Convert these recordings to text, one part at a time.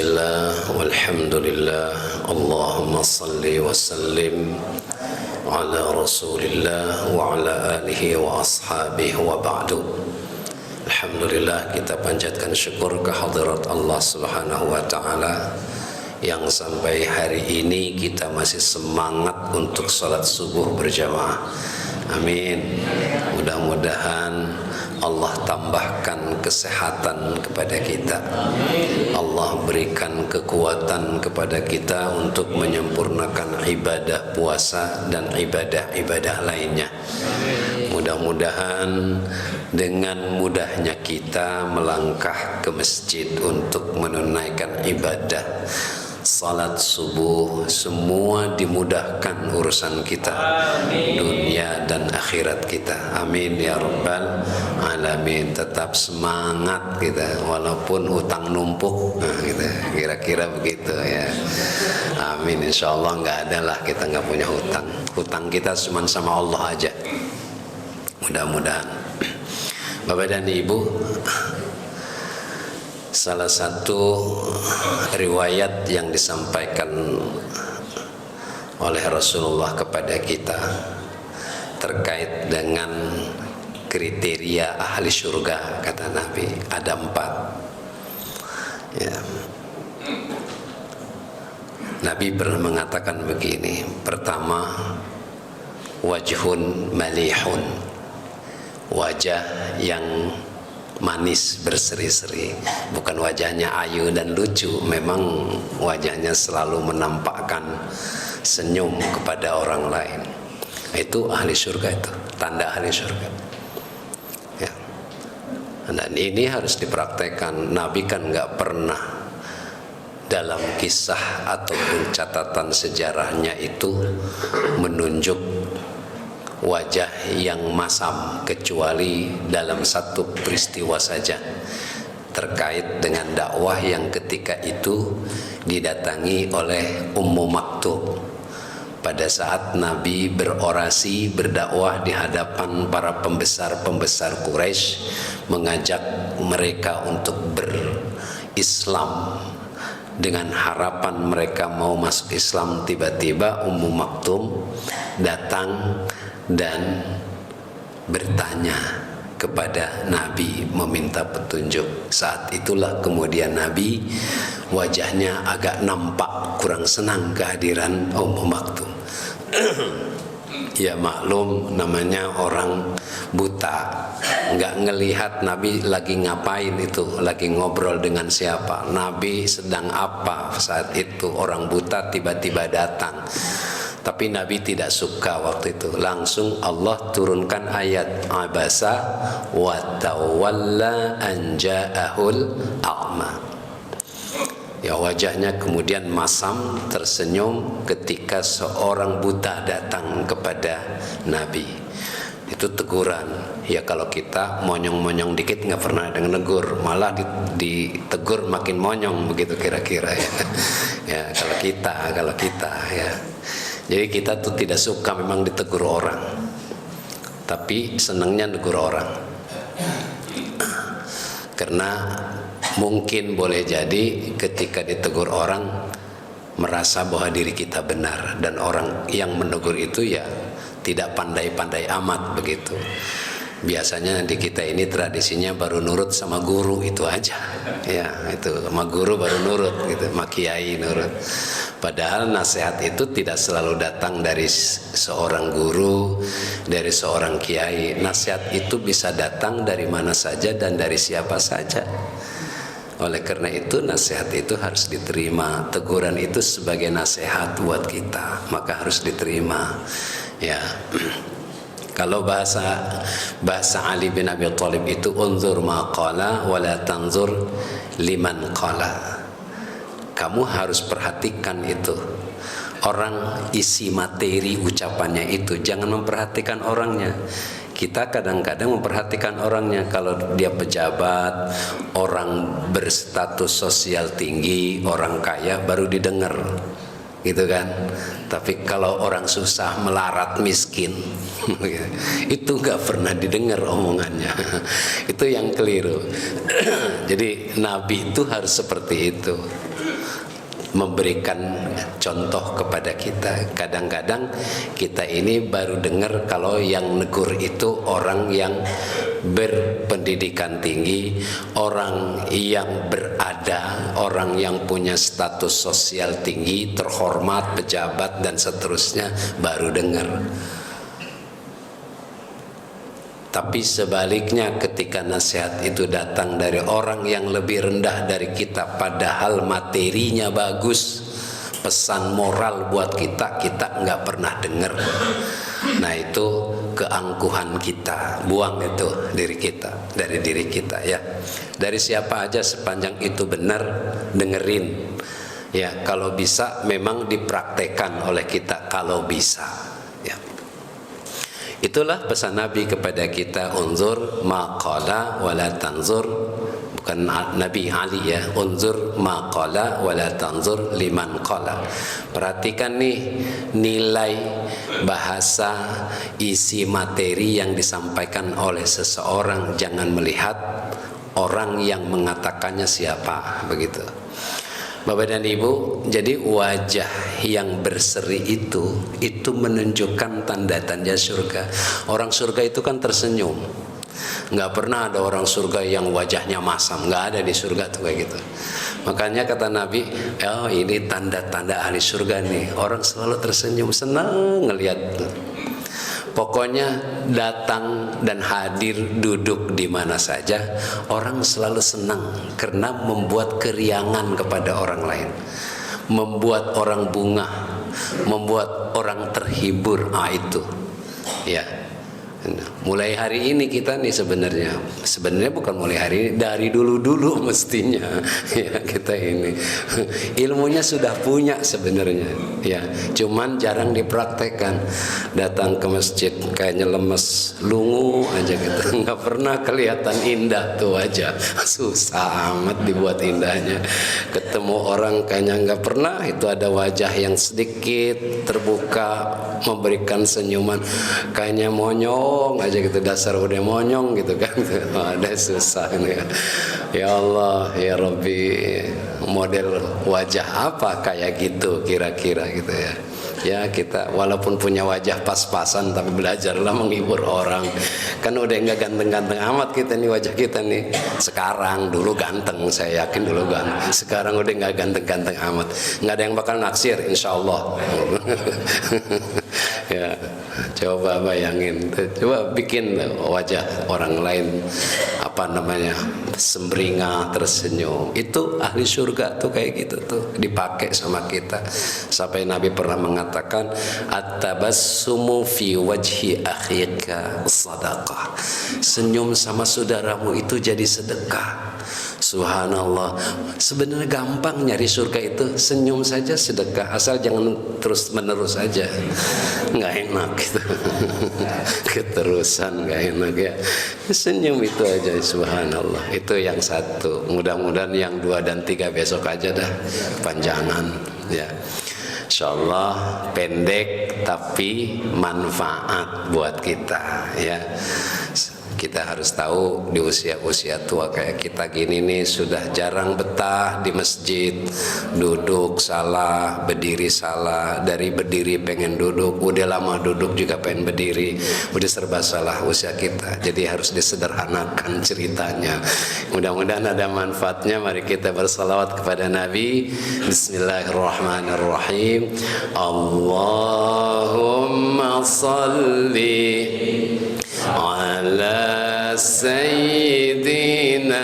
Bismillah, walhamdulillah, Allahumma salli wa sallim ala rasulillah wa ala alihi wa ashabihi wa ba'du. Alhamdulillah, kita panjatkan syukur kehadirat Allah subhanahu wa ta'ala yang sampai hari ini kita masih semangat untuk salat subuh berjamaah. Amin. Mudah-mudahan Allah tambahkan kesehatan kepada kita. Allah berikan kekuatan kepada kita untuk menyempurnakan ibadah puasa dan ibadah-ibadah lainnya. Mudah-mudahan dengan mudahnya kita melangkah ke masjid untuk menunaikan ibadah salat subuh, semua dimudahkan urusan kita, dunia dan akhirat kita. Amin ya rabbal alamin. Tetap semangat kita walaupun hutang numpuk, gitu. Kira-kira begitu ya. Amin. Insyaallah nggak ada lah, kita nggak punya hutang. Hutang kita cuma sama Allah aja. Mudah-mudahan. Bapak dan Ibu, salah satu riwayat yang disampaikan oleh Rasulullah kepada kita terkait dengan kriteria ahli surga, kata Nabi, ada 4 ya. Nabi pernah mengatakan begini. Pertama, wajhun malihun, wajah yang manis berseri-seri, bukan wajahnya ayu dan lucu, memang wajahnya selalu menampakkan senyum kepada orang lain. Itu ahli surga, itu tanda ahli surga ya. Dan ini harus dipraktekkan. Nabi kan nggak pernah dalam kisah ataupun catatan sejarahnya itu menunjuk wajah yang masam kecuali dalam satu peristiwa saja terkait dengan dakwah yang ketika itu didatangi oleh Ummu Maktub. Pada saat Nabi berorasi, berdakwah di hadapan para pembesar-pembesar Quraisy, mengajak mereka untuk berislam dengan harapan mereka mau masuk Islam, tiba-tiba Ummu Maktum datang dan bertanya kepada Nabi, meminta petunjuk. Saat itulah kemudian Nabi wajahnya agak nampak kurang senang kehadiran Ummu Maktum. Ya maklum, namanya orang buta, nggak ngelihat Nabi lagi ngapain, itu lagi ngobrol dengan siapa, Nabi sedang apa saat itu. Orang buta tiba-tiba datang. Tapi Nabi tidak suka waktu itu. Langsung Allah turunkan ayat abasa wa tawalla an ja'ahul a'ma. Ya, wajahnya kemudian masam, tersenyum ketika seorang buta datang kepada Nabi. Itu teguran. Ya kalau kita monyong-monyong dikit nggak pernah ada negur, malah ditegur makin monyong begitu kira-kira ya. Ya kalau kita ya. Jadi kita tuh tidak suka memang ditegur orang, tapi senangnya negur orang. Karena mungkin boleh jadi ketika ditegur orang merasa bahwa diri kita benar, dan orang yang menegur itu ya tidak pandai-pandai amat begitu. Biasanya di kita ini tradisinya baru nurut sama guru, itu aja ya, itu sama guru baru nurut gitu, sama kiai nurut. Padahal nasihat itu tidak selalu datang dari seorang guru, dari seorang kiai. Nasihat itu bisa datang dari mana saja dan dari siapa saja. Oleh karena itu nasihat itu harus diterima. Teguran itu sebagai nasihat buat kita, maka harus diterima ya. Kalau bahasa Ali bin Abi Thalib itu unzur ma qala wa la tanzur liman qala. Kamu harus perhatikan itu orang, isi materi ucapannya itu, jangan memperhatikan orangnya. Kita kadang-kadang memperhatikan orangnya. Kalau dia pejabat, orang berstatus sosial tinggi, orang kaya, baru didengar gitu kan. Tapi kalau orang susah, melarat, miskin itu nggak pernah didengar omongannya. Itu yang keliru. Jadi Nabi itu harus seperti itu. memberikan contoh kepada kita. Kadang-kadang kita ini baru dengar kalau yang negur itu orang yang berpendidikan tinggi, orang yang berada, orang yang punya status sosial tinggi, terhormat, pejabat dan seterusnya, baru dengar. Tapi sebaliknya ketika nasihat itu datang dari orang yang lebih rendah dari kita, padahal materinya bagus, pesan moral buat kita, kita nggak pernah dengar. Nah itu keangkuhan kita, buang itu diri kita, dari diri kita ya. Dari siapa aja sepanjang itu benar, dengerin. Ya kalau bisa memang dipraktekkan oleh kita kalau bisa. Itulah pesan Nabi kepada kita, unzur ma qala wala tanzur, bukan Nabi Ali ya, unzur ma qala wala tanzur liman qala. Perhatikan nih nilai bahasa, isi materi yang disampaikan oleh seseorang, jangan melihat orang yang mengatakannya siapa, begitu. Bapak dan Ibu, jadi wajah yang berseri itu menunjukkan tanda-tanda surga. Orang surga itu kan tersenyum. Nggak pernah ada orang surga yang wajahnya masam, nggak ada di surga tuh kayak gitu. Makanya kata Nabi, oh ini tanda-tanda ahli surga nih. Orang selalu tersenyum, senang ngelihat. Pokoknya datang dan hadir, duduk di mana saja, orang selalu senang karena membuat keriangan kepada orang lain, membuat orang bunga, membuat orang terhibur. Itu ya. Mulai hari ini kita nih sebenarnya bukan mulai hari ini, dari dulu mestinya ya kita ini ilmunya sudah punya sebenarnya ya, cuman jarang dipraktekkan. Datang ke masjid kayaknya lemes, lungu aja gitu, nggak pernah kelihatan indah tuh aja, susah amat dibuat indahnya. Ketemu orang kayaknya nggak pernah, itu ada wajah yang sedikit terbuka memberikan senyuman, kayaknya monyong aja gitu, dasar udah monyong gitu kan. Ada susah nih ya Allah ya Rabbi, model wajah apa kayak gitu kira-kira gitu ya. Ya kita walaupun punya wajah pas-pasan tapi belajarlah menghibur orang. Kan udah nggak ganteng-ganteng amat kita nih wajah kita nih sekarang. Dulu ganteng, saya yakin dulu ganteng, sekarang udah nggak ganteng-ganteng amat. Nggak ada yang bakal naksir insya Allah. Ya coba bayangin, coba bikin wajah orang lain apa namanya sembringah, tersenyum. Itu ahli surga tuh kayak gitu tuh, dipakai sama kita. Sampai Nabi pernah mengatakan, at-tabassumu fi wajhi akhika sadaqah. Senyum sama saudaramu itu jadi sedekah. Subhanallah, sebenarnya gampang nyari surga itu, senyum saja sedekah, asal jangan terus menerus aja, nggak enak gitu. Keterusan nggak enak ya, senyum itu aja. Subhanallah, itu yang satu. Mudah-mudahan yang 2 dan 3 besok aja dah, panjangan ya. Insyaallah pendek tapi manfaat buat kita ya. Kita harus tahu di usia-usia tua kayak kita gini nih sudah jarang betah di masjid, duduk salah, berdiri salah, dari berdiri pengen duduk, udah lama duduk juga pengen berdiri, udah serba salah usia kita. Jadi harus disederhanakan ceritanya. Mudah-mudahan ada manfaatnya. Mari kita bersalawat kepada Nabi. Bismillahirrahmanirrahim. Allahumma salli ala sayyidina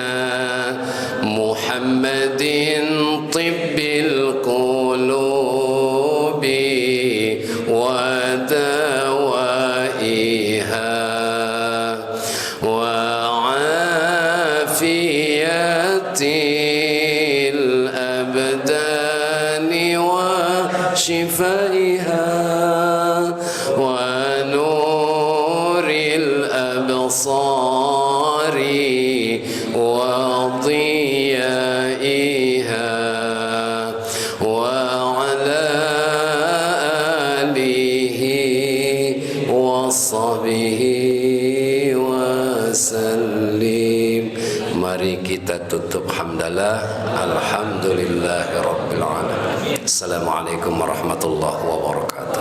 Muhammadin tibbil qulubi wa dawaiha wa afiyatil abdani wa shifaiha wa absari wa dhiyaiha wa ala alihi wa sahbihi wa sallim. Mari kita tutup hamdalah, alhamdulillahi rabbil alamin. Assalamualaikum warahmatullahi wabarakatuh.